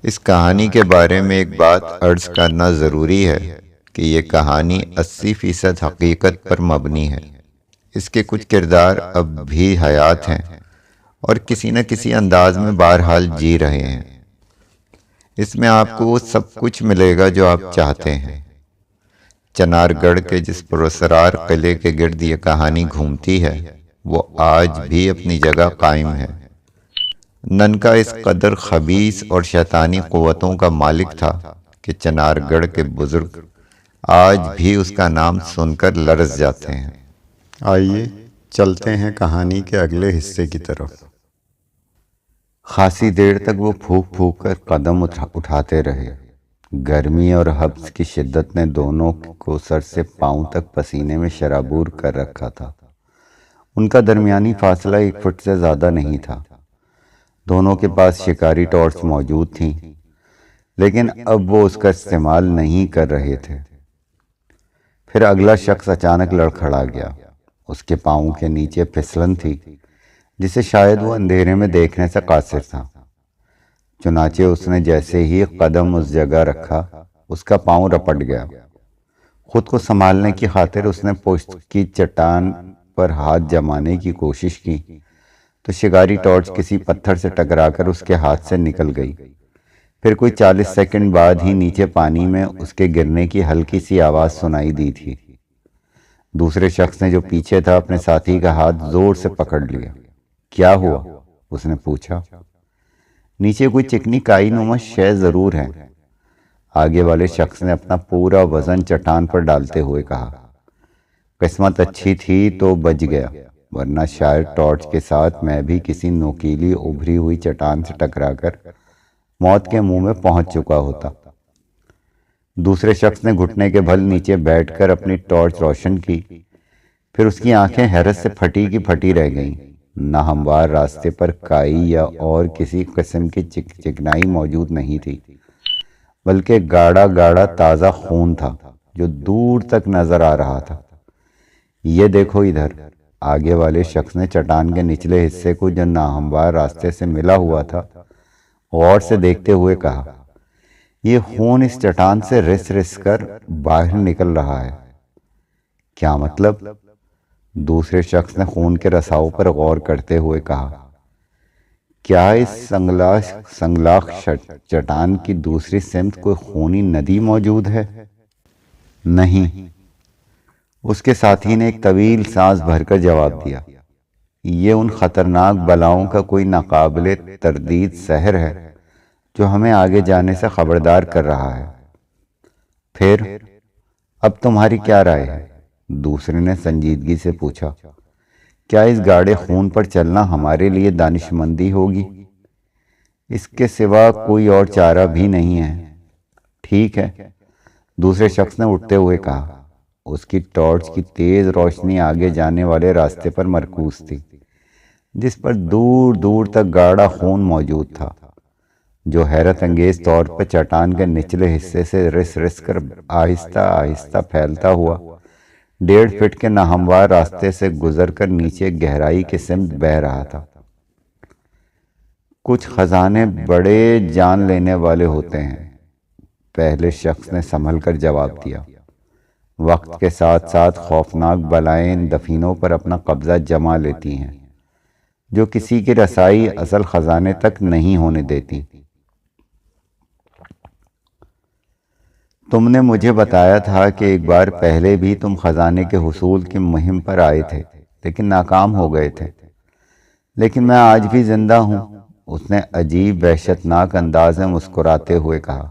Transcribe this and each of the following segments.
اس کہانی کے بارے میں ایک بات عرض کرنا ضروری ہے کہ یہ کہانی 80% حقیقت پر مبنی ہے۔ اس کے کچھ کردار اب بھی حیات ہیں اور کسی نہ کسی انداز میں بہرحال جی رہے ہیں۔ اس میں آپ کو وہ سب کچھ ملے گا جو آپ چاہتے ہیں۔ چنار گڑھ کے جس پراسرار قلعے کے گرد یہ کہانی گھومتی ہے وہ آج بھی اپنی جگہ قائم ہے۔ ننکا اس قدر خبیث اور شیطانی قوتوں کا مالک تھا کہ چنار گڑھ کے بزرگ آج بھی اس کا نام سن کر لرز جاتے ہیں۔ آئیے چلتے ہیں کہانی کے اگلے حصے کی طرف۔ خاصی دیر تک وہ پھونک پھونک کر قدم اٹھاتے رہے۔ گرمی اور حبس کی شدت نے دونوں کو سر سے پاؤں تک پسینے میں شرابور کر رکھا تھا۔ ان کا درمیانی فاصلہ 1 فٹ سے زیادہ نہیں تھا۔ دونوں کے پاس شکاری ٹارچ موجود تھیں، لیکن اب وہ اس کا استعمال نہیں کر رہے تھے۔ پھر اگلا شخص اچانک لڑکھڑا گیا۔ اس کے پاؤں کے نیچے پھسلن تھی جسے شاید وہ اندھیرے میں دیکھنے سے قاصر تھا۔ چنانچہ اس نے جیسے ہی قدم اس جگہ رکھا اس کا پاؤں رپٹ گیا۔ خود کو سنبھالنے کی خاطر اس نے پشت کی چٹان پر ہاتھ جمانے کی کوشش کی تو شکاری ٹارچ کسی پتھر سے ٹکرا کر اس کے ہاتھ سے نکل گئی۔ پھر کوئی 40 سیکنڈ بعد ہی نیچے پانی میں اس کے گرنے کی ہلکی سی آواز سنائی دی تھی۔ دوسرے شخص نے جو پیچھے تھا اپنے ساتھی کا ہاتھ زور سے پکڑ لیا۔ کیا ہوا؟ اس نے پوچھا۔ نیچے کوئی چکنی کائی نما شے ضرور ہے، آگے والے شخص نے اپنا پورا وزن چٹان پر ڈالتے ہوئے کہا۔ قسمت اچھی تھی تو بچ گیا، ورنہ شاید ٹارچ کے ساتھ میں بھی کسی نوکیلی ابھری ہوئی چٹان سے ٹکرا کر موت کے منہ میں پہنچ چکا ہوتا۔ دوسرے شخص نے گھٹنے کے بھل نیچے بیٹھ کر اپنی ٹارچ روشن کی، پھر اس کی آنکھیں حیرت سے پھٹی کی پھٹی رہ گئیں۔ نہ ہموار راستے پر کائی یا اور کسی قسم کی چکنائی موجود نہیں تھی، بلکہ گاڑھا گاڑھا تازہ خون تھا جو دور تک نظر آ رہا تھا۔ یہ دیکھو ادھر، آگے والے شخص نے چٹان کے نچلے حصے کو جو ناہموار راستے سے ملا ہوا تھا غور سے دیکھتے ہوئے کہا۔ یہ خون اس چٹان سے رس رس کر باہر نکل رہا ہے۔ کیا مطلب؟ دوسرے شخص نے خون کے رساؤ پر غور کرتے ہوئے کہا۔ کیا اس سنگلاخ چٹان کی دوسری سمت کوئی خونی ندی موجود ہے؟ نہیں، اس کے ساتھی نے ایک طویل سانس بھر کر جواب دیا۔ یہ ان خطرناک بلاؤں کا کوئی ناقابل تردید سحر ہے جو ہمیں آگے جانے سے خبردار کر رہا ہے۔ پھر اب تمہاری کیا رائے ہے؟ دوسرے نے سنجیدگی سے پوچھا۔ کیا اس گاڑھے خون پر چلنا ہمارے لیے دانش مندی ہوگی؟ اس کے سوا کوئی اور چارہ بھی نہیں ہے۔ ٹھیک ہے، دوسرے شخص نے اٹھتے ہوئے کہا۔ اس کی ٹارچ کی تیز روشنی آگے جانے والے راستے پر مرکوز تھی، جس پر دور دور تک گاڑھا خون موجود تھا، جو حیرت انگیز طور پر چٹان کے نچلے حصے سے رس رس کر آہستہ آہستہ پھیلتا ہوا 1.5 فٹ کے ناہموار راستے سے گزر کر نیچے گہرائی کی سمت بہہ رہا تھا۔ کچھ خزانے بڑے جان لینے والے ہوتے ہیں، پہلے شخص نے سنبھل کر جواب دیا۔ وقت کے ساتھ ساتھ خوفناک بلائیں ان دفینوں پر اپنا قبضہ جما لیتی ہیں، جو کسی کی رسائی اصل خزانے تک نہیں ہونے دیتی۔ تم نے مجھے بتایا تھا کہ ایک بار پہلے بھی تم خزانے کے حصول کی مہم پر آئے تھے لیکن ناکام ہو گئے تھے۔ لیکن میں آج بھی زندہ ہوں، اس نے عجیب وحشتناک انداز میں مسکراتے ہوئے کہا۔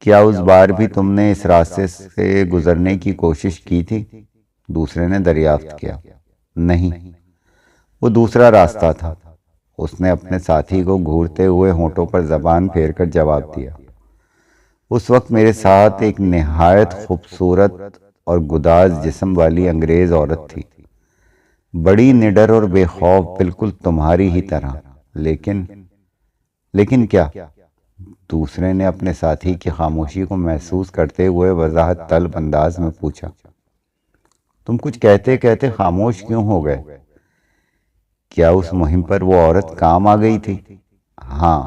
کیا اس بار بھی تم نے اس راستے سے گزرنے کی کوشش کی تھی؟ دوسرے نے دریافت کیا۔ نہیں، وہ دوسرا راستہ تھا، اس نے اپنے ساتھی کو گھورتے ہوئے ہونٹوں پر زبان پھیر کر جواب دیا۔ اس وقت میرے ساتھ ایک نہایت خوبصورت اور گداز جسم والی انگریز عورت تھی، بڑی نڈر اور بے خوف، بالکل تمہاری ہی طرح۔ لیکن کیا؟ دوسرے نے اپنے ساتھی کی خاموشی کو محسوس کرتے ہوئے وضاحت طلب انداز میں پوچھا۔ تم کچھ کہتے کہتے خاموش کیوں ہو گئے؟ کیا اس مہم پر وہ عورت کام آ گئی تھی؟ ہاں،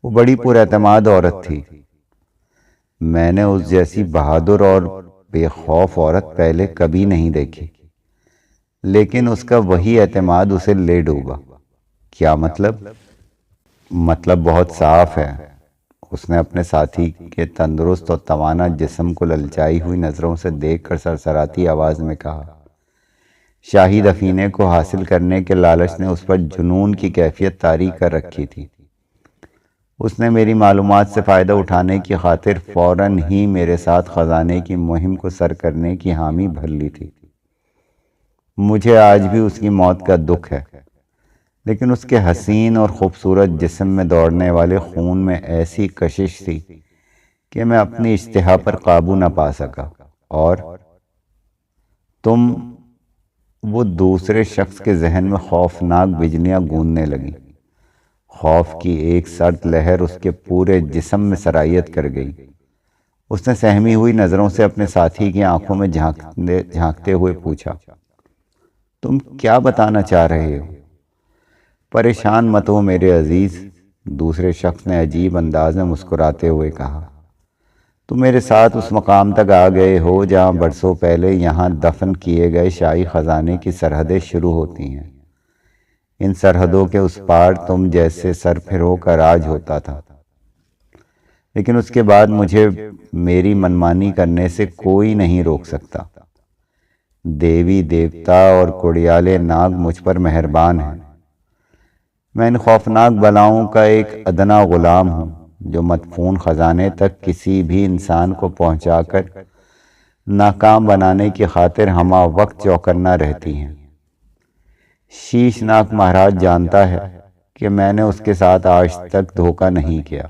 وہ بڑی پر اعتماد عورت تھی۔ میں نے اس جیسی بہادر اور بے خوف عورت پہلے کبھی نہیں دیکھی، لیکن اس کا وہی اعتماد اسے لے ڈوبا۔ کیا مطلب؟ مطلب بہت صاف ہے۔ اس نے اپنے ساتھی کے تندرست اور توانا جسم کو للچائی ہوئی نظروں سے دیکھ کر سرسراتی آواز میں کہا۔ شاہی دفینے کو حاصل کرنے کے لالچ نے اس پر جنون کی کیفیت طاری کر رکھی تھی۔ اس نے میری معلومات سے فائدہ اٹھانے کی خاطر فوراً ہی میرے ساتھ خزانے کی مہم کو سر کرنے کی حامی بھر لی تھی۔ مجھے آج بھی اس کی موت کا دکھ ہے، لیکن اس کے حسین اور خوبصورت جسم میں دوڑنے والے خون میں ایسی کشش تھی کہ میں اپنی اشتہا پر قابو نہ پا سکا۔ اور تم، وہ دوسرے شخص کے ذہن میں خوفناک بجلیاں گونجنے لگیں۔ خوف کی ایک سرد لہر اس کے پورے جسم میں سرایت کر گئی۔ اس نے سہمی ہوئی نظروں سے اپنے ساتھی کی آنکھوں میں جھانکتے ہوئے پوچھا، تم کیا بتانا چاہ رہے ہو؟ پریشان مت ہو میرے عزیز، دوسرے شخص نے عجیب انداز میں مسکراتے ہوئے کہا۔ تم میرے ساتھ اس مقام تک آ گئے ہو جہاں برسوں پہلے یہاں دفن کیے گئے شاہی خزانے کی سرحدیں شروع ہوتی ہیں۔ ان سرحدوں کے اس پار تم جیسے سرفرو کا راج ہوتا تھا، لیکن اس کے بعد مجھے میری منمانی کرنے سے کوئی نہیں روک سکتا۔ دیوی دیوتا اور کوڑیالے ناگ مجھ پر مہربان ہیں۔ میں ان خوفناک بلاؤں کا ایک ادنا غلام ہوں جو مدفون خزانے تک کسی بھی انسان کو پہنچا کر ناکام بنانے کی خاطر ہمہ وقت چوکنا رہتی ہیں۔ شیشناک مہاراج جانتا ہے کہ میں نے اس کے ساتھ آج تک دھوکہ نہیں کیا۔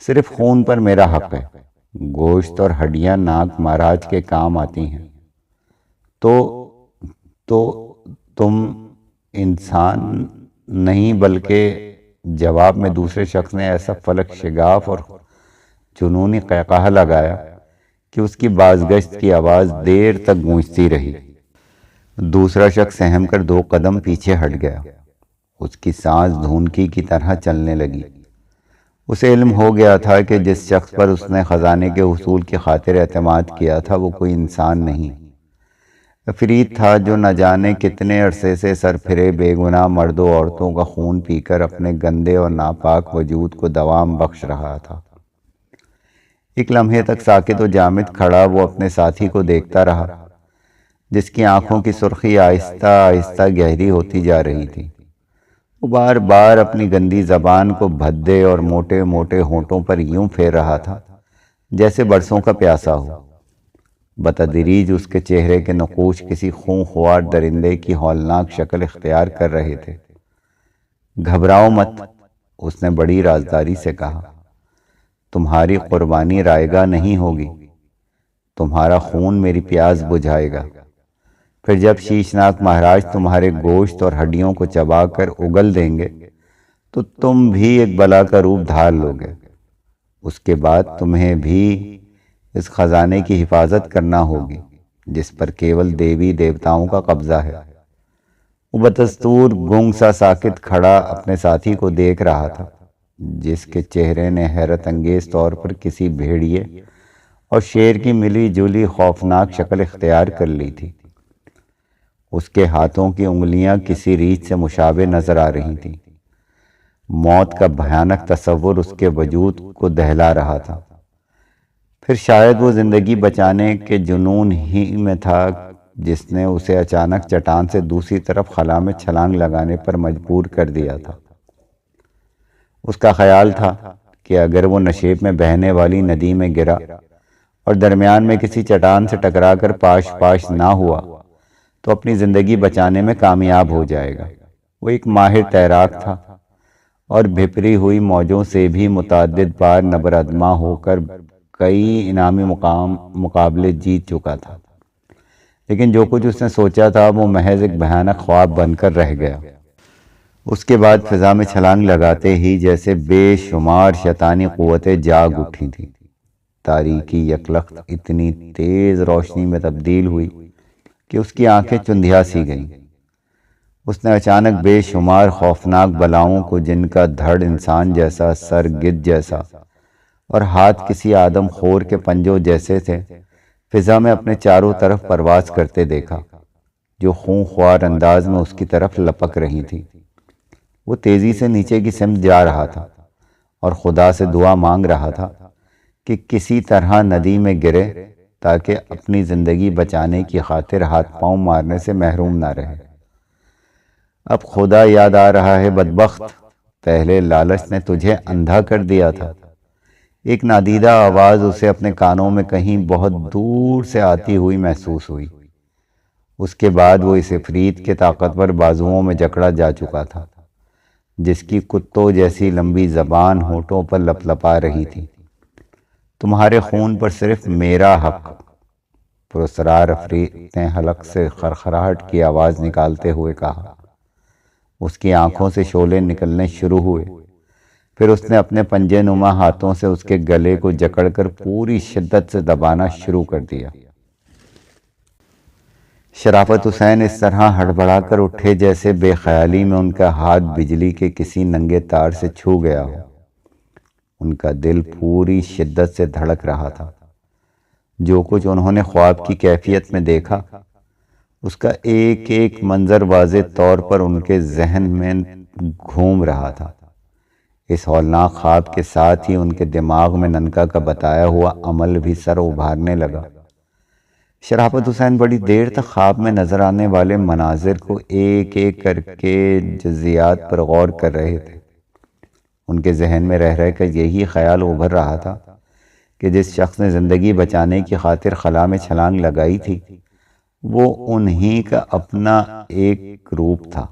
صرف خون پر میرا حق ہے۔ گوشت اور ہڈیاں ناگ مہاراج کے کام آتی ہیں۔ تو تم انسان نہیں بلکہ، جواب میں دوسرے شخص نے ایسا فلک شگاف اور جنونی قہقہہ لگایا کہ اس کی بازگشت کی آواز دیر تک گونجتی رہی۔ دوسرا شخص سہم کر 2 قدم پیچھے ہٹ گیا۔ اس کی سانس دھونکی کی طرح چلنے لگی۔ اسے علم ہو گیا تھا کہ جس شخص پر اس نے خزانے کے حصول کی خاطر اعتماد کیا تھا وہ کوئی انسان نہیں، عفریت تھا جو نہ جانے کتنے عرصے سے سرفرے بے گناہ مرد و عورتوں کا خون پی کر اپنے گندے اور ناپاک وجود کو دوام بخش رہا تھا۔ ایک لمحے تک ساکت و جامد کھڑا وہ اپنے ساتھی کو دیکھتا رہا، جس کی آنکھوں کی سرخی آہستہ آہستہ گہری ہوتی جا رہی تھی۔ وہ بار بار اپنی گندی زبان کو بھدے اور موٹے موٹے ہونٹوں پر یوں پھیر رہا تھا جیسے برسوں کا پیاسا ہو۔ بتدریج اس کے چہرے کے نقوش کسی خونخوار درندے کی ہولناک شکل اختیار کر رہے تھے۔ گھبراؤ مت، اس نے بڑی رازداری سے کہا، تمہاری قربانی رائگاں نہیں ہوگی، تمہارا خون میری پیاس بجھائے گا۔ پھر جب شیشناک مہاراج تمہارے گوشت اور ہڈیوں کو چبا کر اگل دیں گے تو تم بھی ایک بلا کا روپ دھار لوگے۔ اس کے بعد تمہیں بھی اس خزانے کی حفاظت کرنا ہوگی جس پر کیول دیوی دیوتاؤں کا قبضہ ہے۔ وہ بدستور گنگ سا ساکت کھڑا اپنے ساتھی کو دیکھ رہا تھا، جس کے چہرے نے حیرت انگیز طور پر کسی بھیڑیے اور شیر کی ملی جلی خوفناک شکل اختیار کر لی تھی۔ اس کے ہاتھوں کی انگلیاں کسی ریچھ سے مشابہ نظر آ رہی تھیں۔ موت کا بھیانک تصور اس کے وجود کو دہلا رہا تھا۔ پھر شاید وہ زندگی بچانے کے جنون ہی میں تھا جس نے اسے اچانک چٹان سے دوسری طرف خلا میں چھلانگ لگانے پر مجبور کر دیا تھا۔ اس کا خیال تھا کہ اگر وہ نشیب میں بہنے والی ندی میں گرا اور درمیان میں کسی چٹان سے ٹکرا کر پاش پاش نہ ہوا تو اپنی زندگی بچانے میں کامیاب ہو جائے گا۔ وہ ایک ماہر تیراک تھا اور بھپری ہوئی موجوں سے بھی متعدد بار نبردما ہو کر کئی انعامی مقابلے جیت چکا تھا، لیکن جو کچھ اس نے سوچا تھا وہ محض ایک بھیانک خواب بن کر رہ گیا۔ اس کے بعد فضا میں چھلانگ لگاتے ہی جیسے بے شمار شیطانی قوتیں جاگ اٹھی تھیں۔ تاریکی یکلخت اتنی تیز روشنی میں تبدیل ہوئی کہ اس کی آنکھیں چندھیا سی گئیں۔ اس نے اچانک بے شمار خوفناک بلاؤں کو، جن کا دھڑ انسان جیسا، سر گدھ جیسا اور ہاتھ کسی آدم خور کے پنجوں جیسے تھے، فضا میں اپنے چاروں طرف پرواز کرتے دیکھا، جو خون خوار انداز میں اس کی طرف لپک رہی تھی۔ وہ تیزی سے نیچے کی سمت جا رہا تھا اور خدا سے دعا مانگ رہا تھا کہ کسی طرح ندی میں گرے تاکہ اپنی زندگی بچانے کی خاطر ہاتھ پاؤں مارنے سے محروم نہ رہے۔ اب خدا یاد آ رہا ہے، بدبخت، پہلے لالچ نے تجھے اندھا کر دیا تھا۔ ایک نادیدہ آواز اسے اپنے کانوں میں کہیں بہت دور سے آتی ہوئی محسوس ہوئی۔ اس کے بعد وہ اس عفریت کے طاقتور بازوؤں میں جکڑا جا چکا تھا، جس کی کتوں جیسی لمبی زبان ہونٹوں پر لپلپا رہی تھی۔ تمہارے خون پر صرف میرا حق، پراسرار عفریت نے حلق سے خرخراہٹ کی آواز نکالتے ہوئے کہا۔ اس کی آنکھوں سے شعلے نکلنے شروع ہوئے، پھر اس نے اپنے پنجے نما ہاتھوں سے اس کے گلے کو جکڑ کر پوری شدت سے دبانا شروع کر دیا۔ شرافت حسین اس طرح ہڑبڑا کر اٹھے جیسے بے خیالی میں ان کا ہاتھ بجلی کے کسی ننگے تار سے چھو گیا ہو۔ ان کا دل پوری شدت سے دھڑک رہا تھا۔ جو کچھ انہوں نے خواب کی کیفیت میں دیکھا، اس کا ایک ایک منظر واضح طور پر ان کے ذہن میں گھوم رہا تھا۔ اس ہولناک خواب کے ساتھ ہی ان کے دماغ میں ننکا کا بتایا ہوا عمل بھی سر ابھارنے لگا۔ شرافت حسین بڑی دیر تک خواب میں نظر آنے والے مناظر کو ایک ایک کر کے جزیات پر غور کر رہے تھے۔ ان کے ذہن میں رہ رہ کر یہی خیال ابھر رہا تھا کہ جس شخص نے زندگی بچانے کی خاطر خلا میں چھلانگ لگائی تھی، وہ انہی کا اپنا ایک روپ تھا۔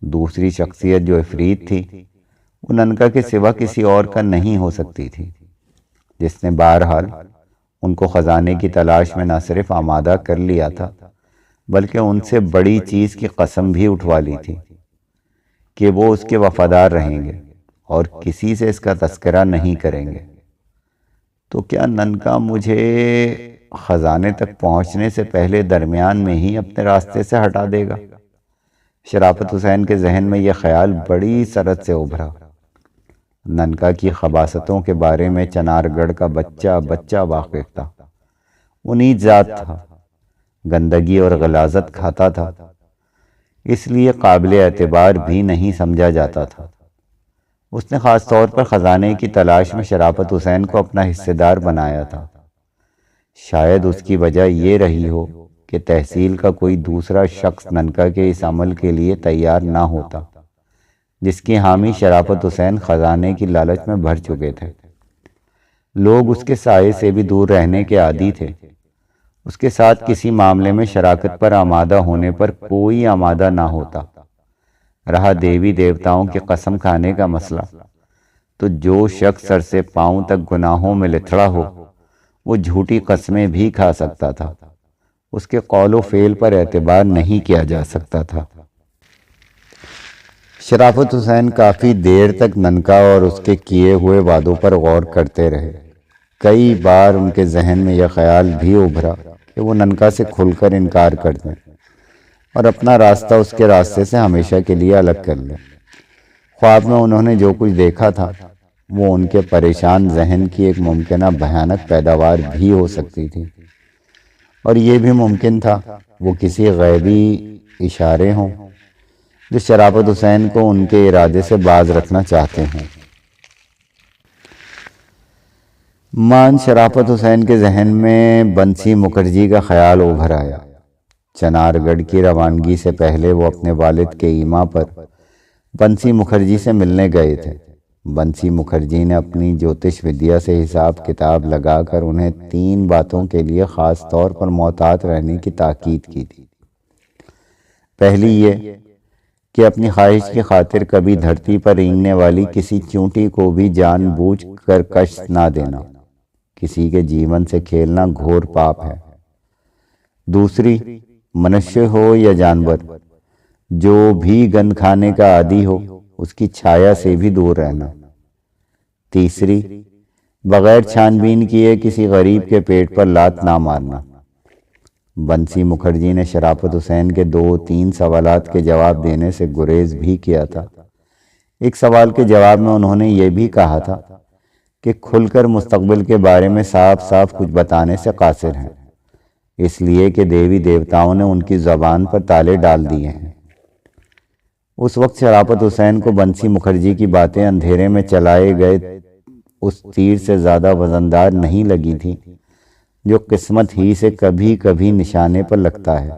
دوسری شخصیت جو عفریت تھی، وہ ننکا کے سوا کسی اور کا نہیں ہو سکتی تھی، جس نے بہرحال ان کو خزانے کی تلاش میں نہ صرف آمادہ کر لیا تھا، بلکہ ان سے بڑی چیز کی قسم بھی اٹھوا لی تھی کہ وہ اس کے وفادار رہیں گے اور کسی سے اس کا تذکرہ نہیں کریں گے۔ تو کیا ننکا مجھے خزانے تک پہنچنے سے پہلے درمیان میں ہی اپنے راستے سے ہٹا دے گا؟ شرافت حسین کے ذہن میں یہ خیال بڑی سرعت سے ابھرا۔ ننکا کی خباثتوں کے بارے میں چنار گڑھ کا بچہ واقف تھا۔ وہ نیچ ذات تھا، گندگی اور غلاظت کھاتا تھا، اس لیے قابل اعتبار بھی نہیں سمجھا جاتا تھا۔ اس نے خاص طور پر خزانے کی تلاش میں شرافت حسین کو اپنا حصہ دار بنایا تھا۔ شاید اس کی وجہ یہ رہی ہو کہ تحصیل کا کوئی دوسرا شخص ننکا کے اس عمل کے لیے تیار نہ ہوتا، جس کی حامی شرافت حسین خزانے کی لالچ میں بھر چکے تھے۔ لوگ اس کے سائے سے بھی دور رہنے کے عادی تھے۔ اس کے ساتھ کسی معاملے میں شراکت پر آمادہ ہونے پر کوئی آمادہ نہ ہوتا۔ رہا دیوی دیوتاؤں کی قسم کھانے کا مسئلہ، تو جو شخص سر سے پاؤں تک گناہوں میں لتھڑا ہو، وہ جھوٹی قسمیں بھی کھا سکتا تھا۔ اس کے قول و فعل پر اعتبار نہیں کیا جا سکتا تھا۔ شرافت حسین کافی دیر تک ننکا اور اس کے کیے ہوئے وعدوں پر غور کرتے رہے۔ کئی بار ان کے ذہن میں یہ خیال بھی ابھرا کہ وہ ننکا سے کھل کر انکار کر دیں اور اپنا راستہ اس کے راستے سے ہمیشہ کے لیے الگ کر لیں۔ خواب میں انہوں نے جو کچھ دیکھا تھا، وہ ان کے پریشان ذہن کی ایک ممکنہ بھیانک پیداوار بھی ہو سکتی تھی، اور یہ بھی ممکن تھا وہ کسی غیبی اشارے ہوں جو شرافت حسین کو ان کے ارادے سے باز رکھنا چاہتے ہیں۔ مان شرافت حسین کے ذہن میں بنسی مکھرجی کا خیال ابھر آیا۔ چنار گڑھ کی روانگی سے پہلے وہ اپنے والد کے ایما پر بنسی مکھرجی سے ملنے گئے تھے۔ بنسی مکھرجی نے اپنی جوتش ودیا سے حساب کتاب لگا کر انہیں 3 باتوں کے لیے خاص طور پر محتاط رہنے کی تاکید کی تھی۔ پہلی یہ کہ اپنی خواہش کی خاطر کبھی دھرتی پر رینگنے والی کسی چونٹی کو بھی جان بوجھ کر کشٹ نہ دینا۔ کسی کے جیون سے کھیلنا گھور پاپ ہے۔ دوسری، منشیہ ہو یا جانور، جو بھی گند کھانے کا عادی ہو، اس کی چھایا سے بھی دور رہنا۔ تیسری، بغیر چھان بین کیے کسی غریب کے پیٹ پر لات نہ مارنا۔ بنسی مکھرجی نے شرافت حسین کے 2-3 سوالات کے جواب دینے سے گریز بھی کیا تھا۔ ایک سوال کے جواب میں انہوں نے یہ بھی کہا تھا کہ کھل کر مستقبل کے بارے میں صاف صاف کچھ بتانے سے قاصر ہیں، اس لیے کہ دیوی دیوتاؤں نے ان کی زبان پر تالے ڈال دیے ہیں۔ اس وقت شرافت حسین کو بنسی مکھرجی کی باتیں اندھیرے میں چلائے گئے اس تیر سے زیادہ وزندار نہیں لگی تھی جو قسمت ہی سے کبھی کبھی نشانے پر لگتا ہے،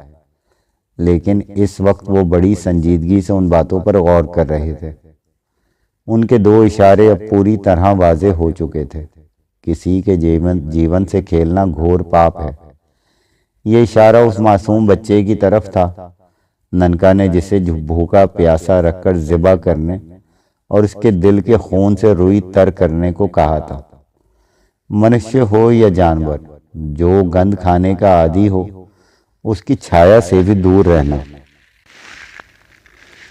لیکن اس وقت وہ بڑی سنجیدگی سے ان باتوں پر غور کر رہے تھے۔ ان کے 2 اشارے اب پوری طرح واضح ہو چکے تھے۔ کسی کے جیون سے کھیلنا گھور پاپ ہے۔ یہ اشارہ اس معصوم بچے کی طرف تھا، ننکا نے جسے بھوکا پیاسا رکھ کر ذبح کرنے اور اس کے دل کے خون سے روئی تر کرنے کو کہا تھا۔ منشیہ ہو یا جانور، جو گند کھانے کا عادی ہو، اس کی چھایا سے بھی دور رہنا۔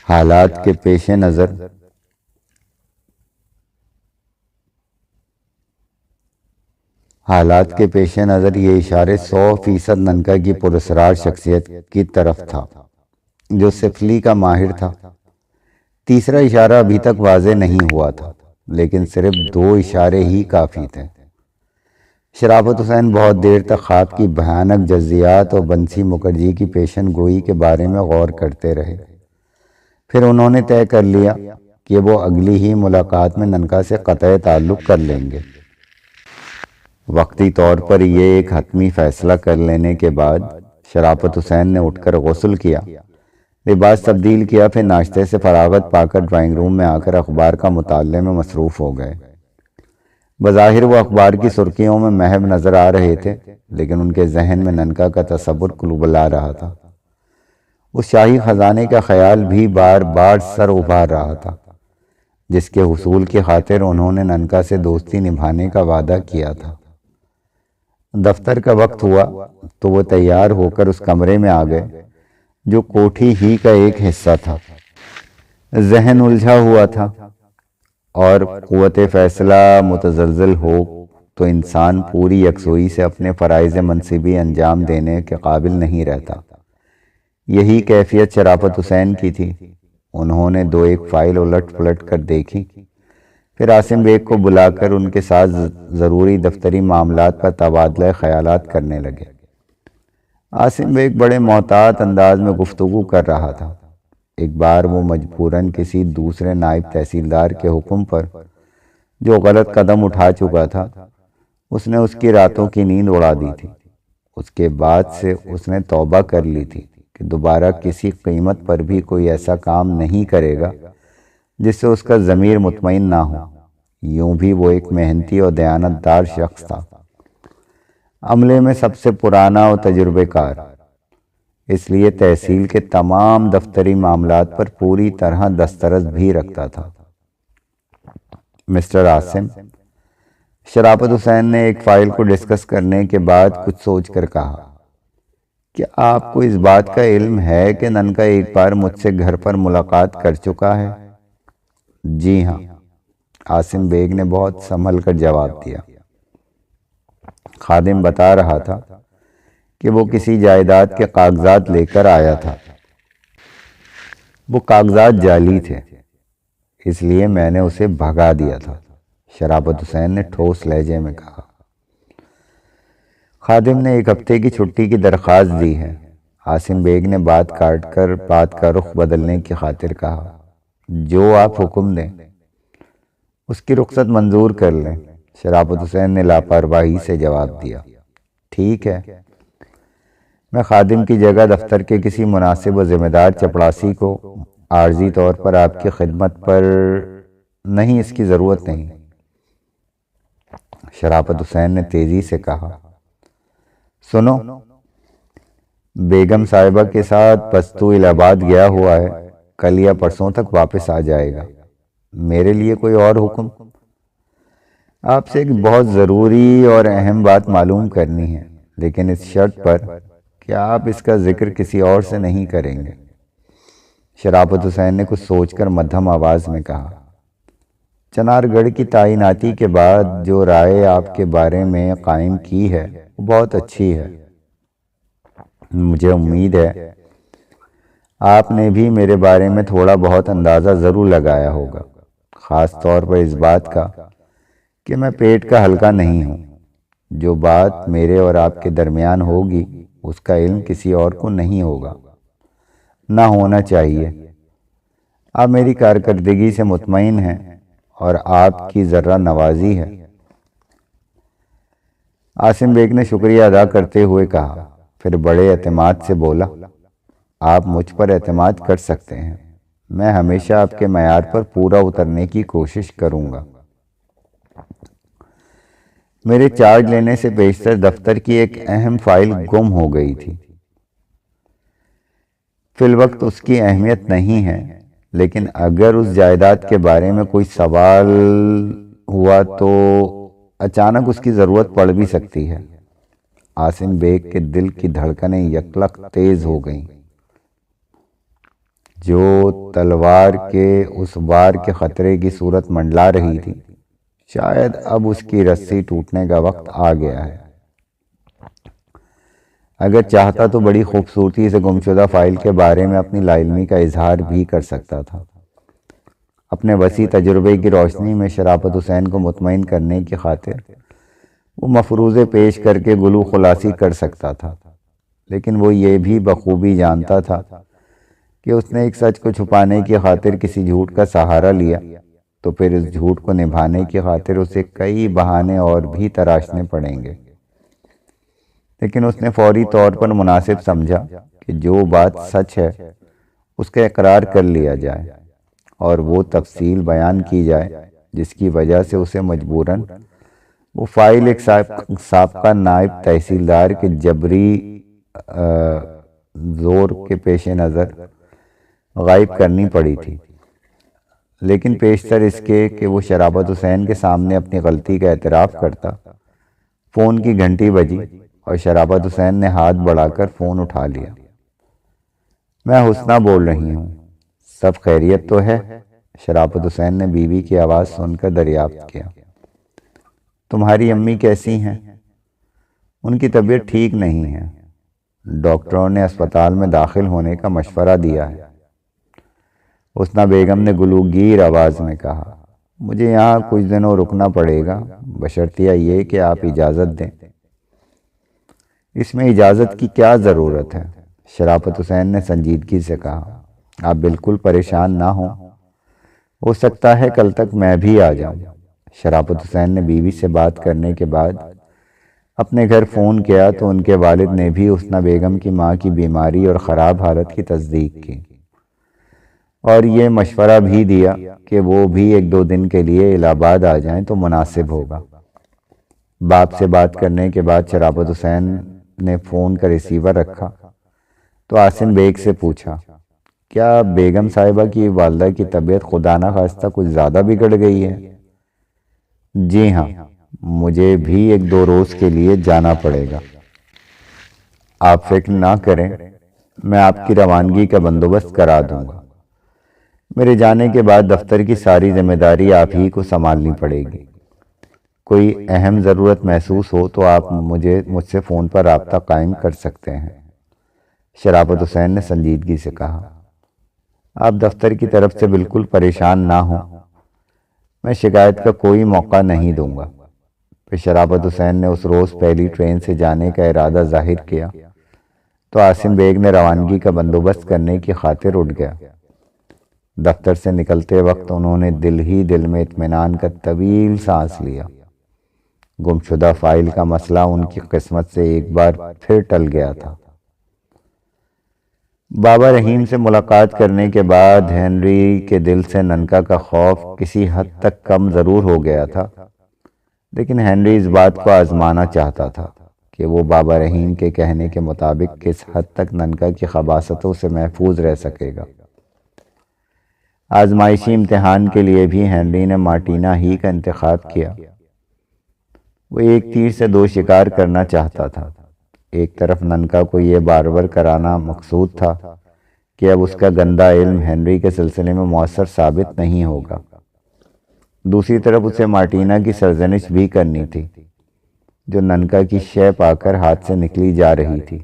حالات کے پیش نظر یہ اشارے 100% ننکا کی پراسرار شخصیت کی طرف تھا، جو سفلی کا ماہر تھا۔ تیسرا اشارہ ابھی تک واضح نہیں ہوا تھا، لیکن صرف 2 اشارے ہی کافی تھے۔ شرافت حسین بہت دیر تک خواب کی بھیانک جزیات اور بنسی مکھرجی کی پیشن گوئی کے بارے میں غور کرتے رہے۔ پھر انہوں نے طے کر لیا کہ وہ اگلی ہی ملاقات میں ننکا سے قطع تعلق کر لیں گے۔ وقتی طور پر یہ ایک حتمی فیصلہ کر لینے کے بعد شرافت حسین نے اٹھ کر غسل کیا، لباس تبدیل کیا، پھر ناشتے سے فراغت پا کر ڈرائنگ روم میں آ کر اخبار کا مطالعے میں مصروف ہو گئے۔ بظاہر وہ اخبار کی سرخیوں میں محو نظر آ رہے تھے، لیکن ان کے ذہن میں ننکا کا تصور کلبلا رہا تھا۔ اس شاہی خزانے کا خیال بھی بار بار سر ابھار رہا تھا، جس کے حصول کی خاطر انہوں نے ننکا سے دوستی نبھانے کا وعدہ کیا تھا۔ دفتر کا وقت ہوا تو وہ تیار ہو کر اس کمرے میں آ گئے جو کوٹھی ہی کا ایک حصہ تھا۔ ذہن الجھا ہوا تھا اور قوت فیصلہ متزلزل ہو تو انسان پوری یکسوئی سے اپنے فرائض منصبی انجام دینے کے قابل نہیں رہتا۔ یہی کیفیت شرافت حسین کی تھی۔ انہوں نے 2-1 فائل الٹ پلٹ کر دیکھی، پھر عاصم بیگ کو بلا کر ان کے ساتھ ضروری دفتری معاملات پر تبادلہ خیالات کرنے لگے۔ عاصم بیگ بڑے محتاط انداز میں گفتگو کر رہا تھا۔ ایک بار وہ مجبوراً کسی دوسرے نائب تحصیلدار کے حکم پر، جو غلط قدم اٹھا چکا تھا، اس نے اس کی راتوں کی نیند اڑا دی تھی۔ اس کے بعد سے اس نے توبہ کر لی تھی کہ دوبارہ کسی قیمت پر بھی کوئی ایسا کام نہیں کرے گا جس سے اس کا ضمیر مطمئن نہ ہو۔ یوں بھی وہ ایک محنتی اور دیانت دار شخص تھا، عملے میں سب سے پرانا اور تجربے کار، اس لیے تحصیل کے تمام دفتری معاملات پر پوری طرح دسترس بھی رکھتا تھا۔ مسٹر عاصم، شرافت حسین نے ایک فائل کو ڈسکس کرنے کے بعد کچھ سوچ کر کہا، کیا آپ کو اس بات کا علم ہے کہ ننکا ایک بار مجھ سے گھر پر ملاقات کر چکا ہے؟ جی ہاں، عاصم بیگ نے بہت سنبھل کر جواب دیا۔ خادم بتا رہا تھا کہ وہ کسی جائیداد کے کاغذات لے کر آیا تھا۔ وہ کاغذات جعلی تھے، اس لیے میں نے اسے بھگا دیا تھا، شرافت حسین نے ٹھوس لہجے میں کہا۔ خادم نے 1 ہفتے کی چھٹی کی درخواست دی ہے، عاصم بیگ نے بات کاٹ کر بات کا رخ بدلنے کی خاطر کہا۔ جو آپ حکم دیں، اس کی رخصت منظور کر لیں، شرافت حسین نے لاپرواہی سے جواب دیا۔ ٹھیک ہے، میں خادم کی جگہ دفتر کے کسی مناسب و ذمہ دار چپڑاسی کو عارضی طور پر آپ کی خدمت پر نہیں، اس کی ضرورت نہیں، شرافت حسین نے تیزی سے کہا۔ سنو، بیگم صاحبہ کے ساتھ پستو الہ آباد گیا ہوا ہے، کل یا پرسوں تک واپس آ جائے گا۔ میرے لیے کوئی اور حکم؟ آپ سے ایک بہت ضروری اور اہم بات معلوم کرنی ہے، لیکن اس شرط پر کہ آپ اس کا ذکر کسی اور سے نہیں کریں گے، شرافت حسین نے کچھ سوچ کر مدھم آواز میں کہا۔ چنار گڑھ کی تعیناتی کے بعد جو رائے آپ کے بارے میں قائم کی ہے وہ بہت اچھی ہے۔ مجھے امید ہے آپ نے بھی میرے بارے میں تھوڑا بہت اندازہ ضرور لگایا ہوگا، خاص طور پر اس بات کا کہ میں پیٹ کا ہلکا نہیں ہوں۔ جو بات میرے اور آپ کے درمیان ہوگی اس کا علم کسی اور کو نہیں ہوگا، نہ ہونا چاہیے۔ آپ میری کارکردگی سے مطمئن ہیں اور آپ کی ذرہ نوازی ہے۔ عاصم بیگ نے شکریہ ادا کرتے ہوئے کہا، پھر بڑے اعتماد سے بولا، آپ مجھ پر اعتماد کر سکتے ہیں، میں ہمیشہ آپ کے معیار پر پورا اترنے کی کوشش کروں گا۔ میرے چارج لینے سے بیشتر دفتر کی ایک اہم فائل گم ہو گئی تھی۔ فی الوقت اس کی اہمیت نہیں ہے، لیکن اگر اس جائیداد کے بارے میں کوئی سوال ہوا تو اچانک اس کی ضرورت پڑ بھی سکتی ہے۔ عاصم بیگ کے دل کی دھڑکنیں یکلخت تیز ہو گئیں۔ جو تلوار کے اس وار کے خطرے کی صورت منڈلا رہی تھی، شاید اب اس کی رسی ٹوٹنے کا وقت آ گیا ہے۔ اگر چاہتا تو بڑی خوبصورتی سے گمشدہ فائل کے بارے میں اپنی لا علمی کا اظہار بھی کر سکتا تھا۔ اپنے وسیع تجربے کی روشنی میں شرافت حسین کو مطمئن کرنے کی خاطر وہ مفروضے پیش کر کے گلو خلاصی کر سکتا تھا، لیکن وہ یہ بھی بخوبی جانتا تھا کہ اس نے ایک سچ کو چھپانے کی خاطر کسی جھوٹ کا سہارا لیا تو پھر اس جھوٹ کو نبھانے کی خاطر اسے کئی بہانے اور بھی تراشنے پڑیں گے۔ لیکن اس نے فوری طور پر مناسب سمجھا کہ جو بات سچ ہے اس کا اقرار کر لیا جائے اور وہ تفصیل بیان کی جائے جس کی وجہ سے اسے مجبوراً وہ فائل ایک سابقہ نائب تحصیلدار کے جبری زور کے پیش نظر غائب کرنی پڑی تھی۔ لیکن پیشتر اس کے کہ وہ شرافت حسین کے سامنے اپنی غلطی کا اعتراف کرتا، فون کی گھنٹی بجی اور شرافت حسین نے ہاتھ بڑھا کر فون اٹھا لیا۔ میں حسنہ بول رہی ہوں، سب خیریت تو ہے؟ شرافت حسین نے بیوی کی آواز سن کر دریافت کیا۔ تمہاری امی کیسی ہیں؟ ان کی طبیعت ٹھیک نہیں ہے، ڈاکٹروں نے اسپتال میں داخل ہونے کا مشورہ دیا ہے۔ حسنہ بیگم نے گلوگیر آواز میں کہا، مجھے یہاں کچھ دنوں رکنا پڑے گا، بشرطیہ یہ کہ آپ اجازت دیں۔ اس میں اجازت کی کیا ضرورت ہے؟ شرافت حسین نے سنجیدگی سے کہا، آپ بالکل پریشان نہ ہوں، ہو سکتا ہے کل تک میں بھی آ جاؤں۔ شرافت حسین نے بیوی سے بات کرنے کے بعد اپنے گھر فون کیا تو ان کے والد نے بھی حسنہ بیگم کی ماں کی بیماری اور خراب حالت کی تصدیق کی اور یہ مشورہ بھی دیا کہ وہ بھی ایک دو دن کے لیے الہ آباد آ جائیں تو مناسب ہوگا۔ باپ سے بات کرنے کے بعد شرافت حسین نے فون کا ریسیور رکھا تو عاصم بیگ سے پوچھا، کیا بیگم صاحبہ کی والدہ کی طبیعت خدا نخواستہ کچھ زیادہ بگڑ گئی ہے؟ جی ہاں، مجھے بھی ایک دو روز کے لیے جانا پڑے گا۔ آپ فکر نہ کریں، میں آپ کی روانگی کا بندوبست کرا دوں گا۔ میرے جانے کے بعد دفتر کی ساری ذمہ داری آپ ہی کو سنبھالنی پڑے گی۔ کوئی اہم ضرورت محسوس ہو تو آپ مجھ سے فون پر رابطہ قائم کر سکتے ہیں۔ شرافت حسین نے سنجیدگی سے کہا، آپ دفتر کی طرف سے بالکل پریشان نہ ہوں، میں شکایت کا کوئی موقع نہیں دوں گا۔ پھر شرافت حسین نے اس روز پہلی ٹرین سے جانے کا ارادہ ظاہر کیا تو عاصم بیگ نے روانگی کا بندوبست کرنے کی خاطر اٹھ گیا۔ دفتر سے نکلتے وقت انہوں نے دل ہی دل میں اطمینان کا طویل سانس لیا۔ گمشدہ فائل کا مسئلہ ان کی قسمت سے ایک بار پھر ٹل گیا تھا۔ بابا رحیم سے ملاقات کرنے کے بعد ہنری کے دل سے ننکا کا خوف کسی حد تک کم ضرور ہو گیا تھا، لیکن ہنری اس بات کو آزمانا چاہتا تھا کہ وہ بابا رحیم کے کہنے کے مطابق کس حد تک ننکا کی خباثتوں سے محفوظ رہ سکے گا۔ آزمائشی امتحان کے لیے بھی ہنری نے مارٹینا ہی کا انتخاب کیا۔ وہ ایک تیر سے دو شکار کرنا چاہتا تھا۔ ایک طرف ننکا کو یہ بارور کرانا مقصود تھا کہ اب اس کا گندا علم ہنری کے سلسلے میں مؤثر ثابت نہیں ہوگا، دوسری طرف اسے مارٹینا کی سرزنش بھی کرنی تھی جو ننکا کی شے پا کر ہاتھ سے نکلی جا رہی تھی۔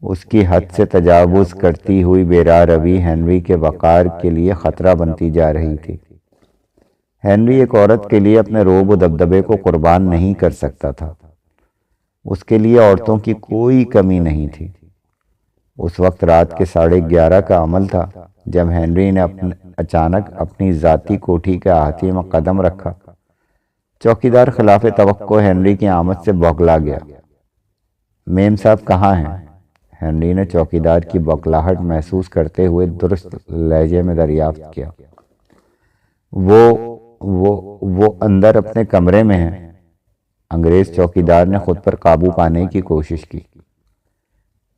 اس کی حد سے تجاوز کرتی ہوئی بیراہ روی ہنری کے وقار کے لیے خطرہ بنتی جا رہی تھی۔ ہنری ایک عورت کے لیے اپنے رعب و دبدبے کو قربان نہیں کر سکتا تھا۔ اس کے لیے عورتوں کی کوئی کمی نہیں تھی۔ اس وقت رات کے 11:30 کا عمل تھا جب ہنری نے اچانک اپنی ذاتی کوٹھی کے احاطے میں قدم رکھا۔ چوکیدار خلاف توقع ہنری کی آمد سے بوکھلا گیا۔ میم صاحب کہاں ہیں؟ ہنری نے چوکیدار کی بوکھلاہٹ محسوس کرتے ہوئے درست لہجے میں دریافت کیا۔ وہ اندر اپنے کمرے میں ہیں۔ انگریز چوکیدار نے خود پر قابو پانے کی کوشش کی۔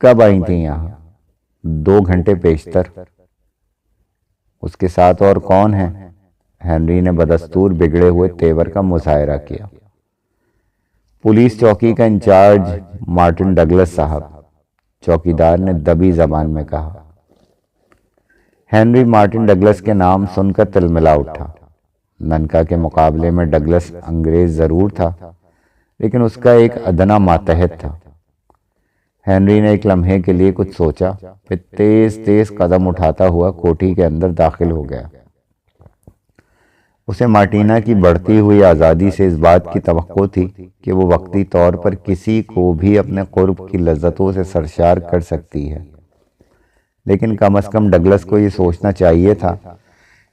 کب آئی تھیں یہاں؟ 2 گھنٹے پیشتر۔ اس کے ساتھ اور کون ہیں؟ ہنری نے بدستور بگڑے ہوئے تیور کا مظاہرہ کیا۔ پولیس چوکی کا انچارج مارٹن ڈگلس صاحب، چوکیدار نے دبی زبان میں کہا۔ ہنری مارٹن ڈگلس کے نام سن کر تلملا اٹھا۔ ننکا کے مقابلے میں ڈگلس انگریز ضرور تھا، لیکن اس کا ایک ادنا ماتحت تھا۔ ہنری نے ایک لمحے کے لیے کچھ سوچا، پھر تیز تیز قدم اٹھاتا ہوا کوٹھی کے اندر داخل ہو گیا۔ اسے مارٹینا کی بڑھتی ہوئی آزادی سے اس بات کی توقع تھی کہ وہ وقتی طور پر کسی کو بھی اپنے قرب کی لذتوں سے سرشار کر سکتی ہے، لیکن کم از کم ڈگلس کو یہ سوچنا چاہیے تھا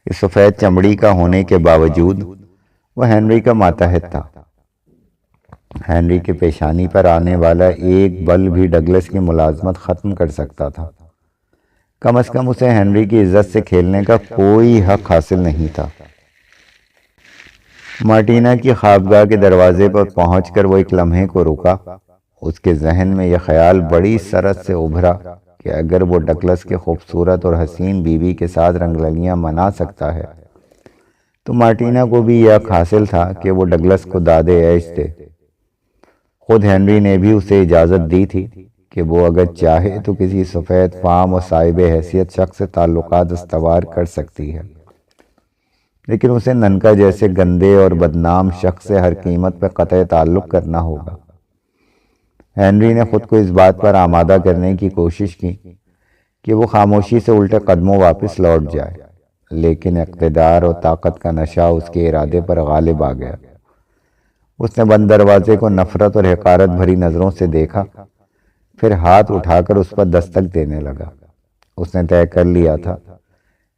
کہ سفید چمڑی کا ہونے کے باوجود وہ ہنری کا ماتحت تھا۔ ہنری کے پیشانی پر آنے والا ایک بل بھی ڈگلس کی ملازمت ختم کر سکتا تھا۔ کم از کم اسے ہنری کی عزت سے کھیلنے کا کوئی حق حاصل نہیں تھا۔ مارٹینا کی خوابگاہ کے دروازے پر پہنچ کر وہ ایک لمحے کو رکا۔ اس کے ذہن میں یہ خیال بڑی سرعت سے ابھرا کہ اگر وہ ڈگلس کے خوبصورت اور حسین بیوی کے ساتھ رنگ رلیاں منا سکتا ہے تو مارٹینا کو بھی یہ حق حاصل تھا کہ وہ ڈگلس کو داد عیش دے۔ خود ہنری نے بھی اسے اجازت دی تھی کہ وہ اگر چاہے تو کسی سفید فام اور صاحب حیثیت شخص سے تعلقات استوار کر سکتی ہے، لیکن اسے ننکا جیسے گندے اور بدنام شخص سے ہر قیمت پر قطع تعلق کرنا ہوگا۔ ہنری نے خود کو اس بات پر آمادہ کرنے کی کوشش کی کہ وہ خاموشی سے الٹے قدموں واپس لوٹ جائے، لیکن اقتدار اور طاقت کا نشہ اس کے ارادے پر غالب آ گیا۔ اس نے بند دروازے کو نفرت اور حقارت بھری نظروں سے دیکھا، پھر ہاتھ اٹھا کر اس پر دستک دینے لگا۔ اس نے طے کر لیا تھا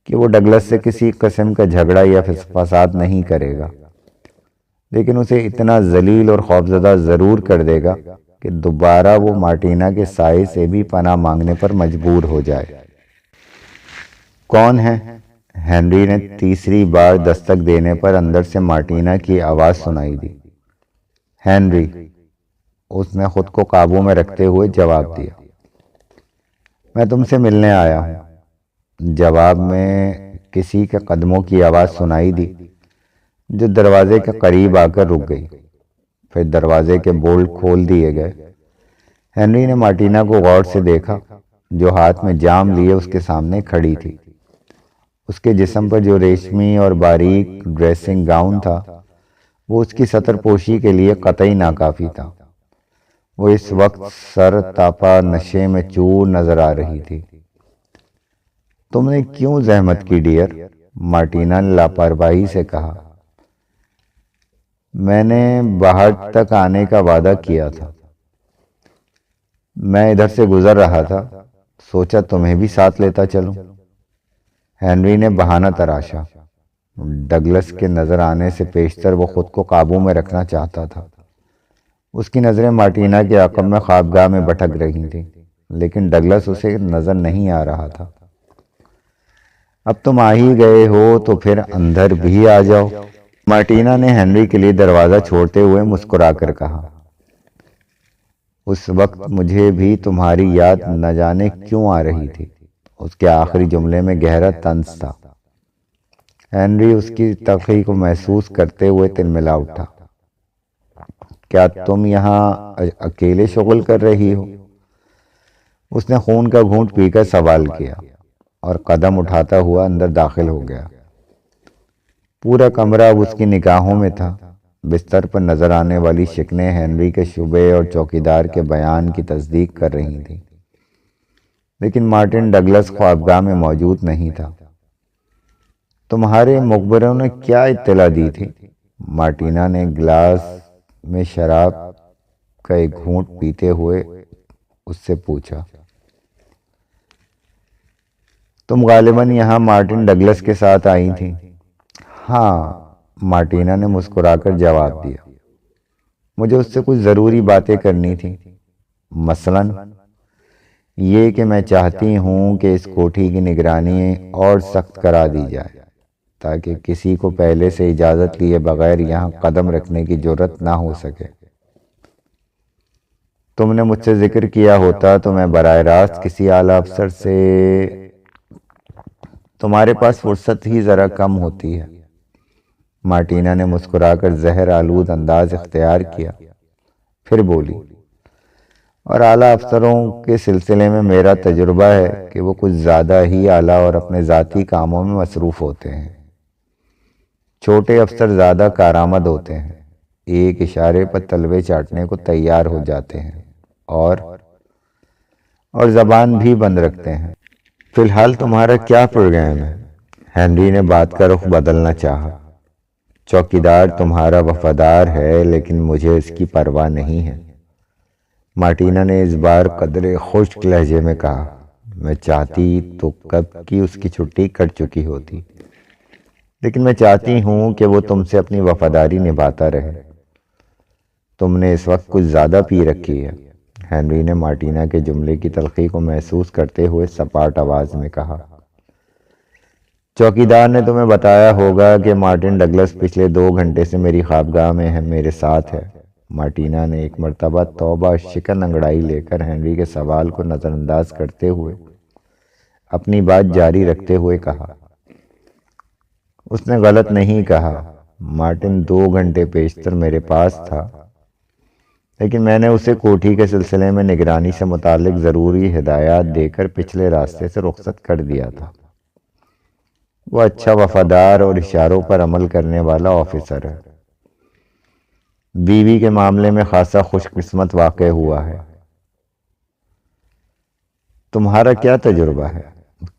کہ وہ ڈگلس سے کسی قسم کا جھگڑا یا فساد نہیں کرے گا، لیکن اسے اتنا ذلیل اور خوفزدہ ضرور کر دے گا کہ دوبارہ وہ مارٹینا کے سائے سے بھی پناہ مانگنے پر مجبور ہو جائے۔ کون ہے؟ ہنری نے تیسری بار دستک دینے پر اندر سے مارٹینا کی آواز سنائی دی۔ ہنری، اس نے خود کو قابو میں رکھتے ہوئے جواب دیا۔ میں تم سے ملنے آیا ہوں۔ جواب میں کسی کے قدموں کی آواز سنائی دی جو دروازے کے قریب آ کر رک گئی، پھر دروازے کے بولٹ کھول دیے گئے۔ ہنری نے مارٹینا کو غور سے دیکھا جو ہاتھ میں جام لیے اس کے سامنے کھڑی تھی۔ اس کے جسم پر جو ریشمی اور باریک ڈریسنگ گاؤن تھا وہ اس کی سطر پوشی کے لیے قطعی ناکافی تھا۔ وہ اس وقت سر تاپا نشے میں چور نظر آ رہی تھی۔ تم نے کیوں زحمت کی ڈیئر؟ مارٹینا نے لاپرواہی سے کہا۔ میں نے باہر تک آنے کا وعدہ کیا تھا۔ میں ادھر سے گزر رہا تھا، سوچا تمہیں بھی ساتھ لیتا چلوں۔ ہنری نے بہانہ تراشا۔ ڈگلس کے نظر آنے سے پیشتر وہ خود کو قابو میں رکھنا چاہتا تھا۔ اس کی نظریں مارٹینا کے عقب میں خوابگاہ میں بھٹک رہی تھیں، لیکن ڈگلس اسے نظر نہیں آ رہا تھا۔ اب تم آ ہی گئے ہو تو پھر اندر بھی آ جاؤ، مارٹینا نے ہنری کے لیے دروازہ چھوڑتے ہوئے مسکرا کر کہا۔ اس وقت مجھے بھی تمہاری یاد نہ جانے کیوں آ رہی تھی۔ اس کے آخری جملے میں گہرا طنز تھا۔ ہنری اس کی تلخی کو محسوس کرتے ہوئے تلملا اٹھا۔ کیا تم یہاں اکیلے شغل کر رہی ہو؟ اس نے خون کا گھونٹ پی کر سوال کیا اور قدم اٹھاتا ہوا اندر داخل ہو گیا۔ پورا کمرہ اب اس کی نگاہوں میں تھا۔ بستر پر نظر آنے والی شکنیں ہنری کے شبے اور چوکیدار کے بیان کی تصدیق کر رہی تھیں۔ لیکن مارٹن ڈگلس خوابگاہ میں موجود نہیں تھا۔ تمہارے مخبروں نے کیا اطلاع دی تھی؟ مارٹینا نے گلاس میں شراب کا ایک گھونٹ پیتے ہوئے اس سے پوچھا۔ تم غالباً یہاں مارٹن ڈگلس کے ساتھ آئی تھی؟ ہاں، مارٹینا نے مسکرا کر جواب دیا۔ مجھے اس سے کچھ ضروری باتیں کرنی تھی، مثلاً یہ کہ میں چاہتی ہوں کہ اس کوٹھی کی نگرانی اور سخت کرا دی جائے تاکہ کسی کو پہلے سے اجازت لیے بغیر یہاں قدم رکھنے کی جرات نہ ہو سکے۔ تم نے مجھ سے ذکر کیا ہوتا تو میں براہ راست کسی اعلیٰ افسر سے… تمہارے پاس فرصت ہی ذرا کم ہوتی ہے۔ مارٹینا نے مسکرا کر زہر آلود انداز اختیار کیا، پھر بولی، اور اعلیٰ افسروں کے سلسلے میں میرا تجربہ ہے کہ وہ کچھ زیادہ ہی اعلیٰ اور اپنے ذاتی کاموں میں مصروف ہوتے ہیں۔ چھوٹے افسر زیادہ کارآمد ہوتے ہیں، ایک اشارے پر تلوے چاٹنے کو تیار ہو جاتے ہیں اور زبان بھی بند رکھتے ہیں۔ فی الحال تمہارا کیا پروگرام ہے؟ ہنری نے بات کا رخ بدلنا چاہا۔ چوکیدار تمہارا وفادار ہے لیکن مجھے اس کی پرواہ نہیں ہے، مارٹینا نے اس بار قدرے خشک لہجے میں کہا۔ میں چاہتی تو کب کی اس کی چھٹی کٹ چکی ہوتی، لیکن میں چاہتی ہوں کہ وہ تم سے اپنی وفاداری نبھاتا رہے۔ تم نے اس وقت کچھ زیادہ پی رکھی ہے، ہنری نے مارٹینا کے جملے کی تلخی کو محسوس کرتے ہوئے سپاٹ آواز میں کہا۔ چوکیدار نے تمہیں بتایا ہوگا کہ مارٹن ڈگلس پچھلے 2 گھنٹے سے میری خوابگاہ میں میرے ساتھ ہے۔ مارٹینا نے ایک مرتبہ توبہ شکن انگڑائی لے کر ہنری کے سوال کو نظر انداز کرتے ہوئے اپنی بات جاری رکھتے ہوئے کہا۔ اس نے غلط نہیں کہا، مارٹن 2 گھنٹے پیشتر میرے پاس تھا، لیکن میں نے اسے کوٹھی کے سلسلے میں نگرانی سے متعلق ضروری ہدایات دے کر پچھلے راستے سے رخصت کر دیا تھا۔ وہ اچھا، وفادار اور اشاروں پر عمل کرنے والا آفیسر ہے۔ بیوی کے معاملے میں خاصا خوش قسمت واقع ہوا ہے۔ تمہارا کیا تجربہ ہے؟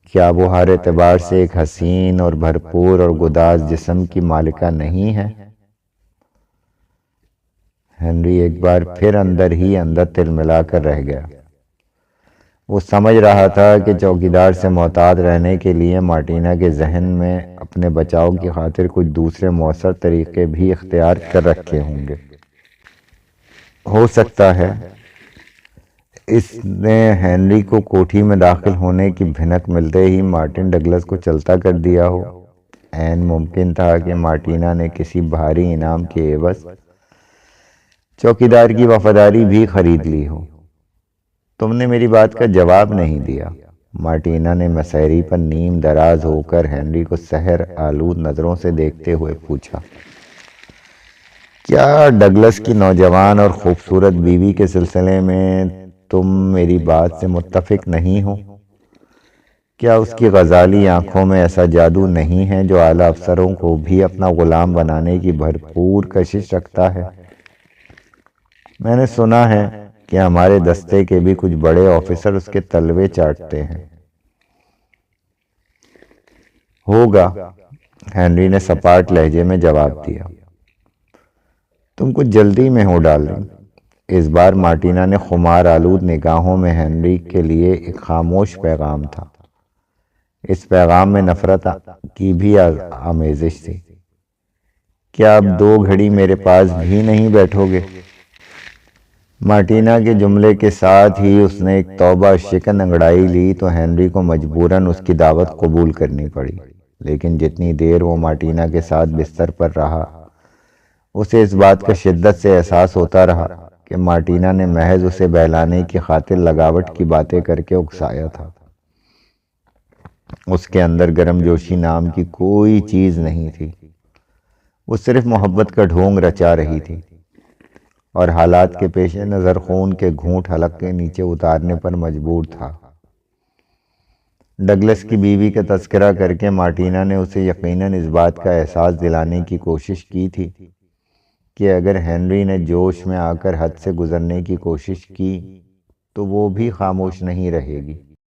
کیا وہ ہر اعتبار سے ایک حسین اور بھرپور اور گداز جسم کی مالکہ نہیں ہے؟ ہنری ایک بار پھر اندر ہی اندر تلملا کر رہ گیا۔ وہ سمجھ رہا تھا کہ چوکیدار سے محتاط رہنے کے لیے مارٹینا کے ذہن میں اپنے بچاؤ کی خاطر کچھ دوسرے مؤثر طریقے بھی اختیار کر رکھے ہوں گے۔ ہو سکتا ہے اس نے ہنری کو کوٹھی میں داخل ہونے کی بھنک ملتے ہی مارٹن ڈگلس کو چلتا کر دیا ہو۔ عین ممکن تھا کہ مارٹینا نے کسی بھاری انعام کے عوض چوکیدار کی وفاداری بھی خرید لی ہو۔ تم نے میری بات کا جواب نہیں دیا، مارٹینا نے مسیری پر نیم دراز ہو کر ہنری کو سحر آلود نظروں سے دیکھتے ہوئے پوچھا۔ کیا ڈگلس کی نوجوان اور خوبصورت بیوی کے سلسلے میں تم میری بات سے متفق نہیں ہو؟ کیا اس کی غزالی آنکھوں میں ایسا جادو نہیں ہے جو اعلیٰ افسروں کو بھی اپنا غلام بنانے کی بھرپور کشش رکھتا ہے؟ میں نے سنا ہے کہ ہمارے دستے کے بھی کچھ بڑے آفیسر اس کے تلوے چاٹتے ہیں۔ ہوگا، ہنری نے سپاٹ لہجے میں جواب دیا۔ تم کچھ جلدی میں ہو ڈارلنگ۔ اس بار مارٹینا نے خمار آلود نگاہوں میں ہنری کے لیے ایک خاموش پیغام تھا۔ اس پیغام میں نفرت کی بھی آمیزش تھی۔ کیا اب 2 گھڑی میرے پاس بھی نہیں بیٹھو گے؟ مارٹینا کے جملے کے ساتھ ہی اس نے ایک توبہ شکن انگڑائی لی تو ہنری کو مجبوراً اس کی دعوت قبول کرنی پڑی، لیکن جتنی دیر وہ مارٹینا کے ساتھ بستر پر رہا اسے اس بات کا شدت سے احساس ہوتا رہا کہ مارٹینا نے محض اسے بہلانے کی خاطر لگاوٹ کی باتیں کر کے اکسایا تھا۔ اس کے اندر گرم جوشی نام کی کوئی چیز نہیں تھی، وہ صرف محبت کا ڈھونگ رچا رہی تھی اور حالات کے پیش نظر خون کے گھونٹ حلق کے نیچے اتارنے پر مجبور تھا۔ ڈگلس کی بیوی کا تذکرہ کر کے مارٹینا نے اسے یقیناً اس بات کا احساس دلانے کی کوشش کی تھی کہ اگر ہنری نے جوش میں آ کر حد سے گزرنے کی کوشش کی تو وہ بھی خاموش نہیں رہے گی۔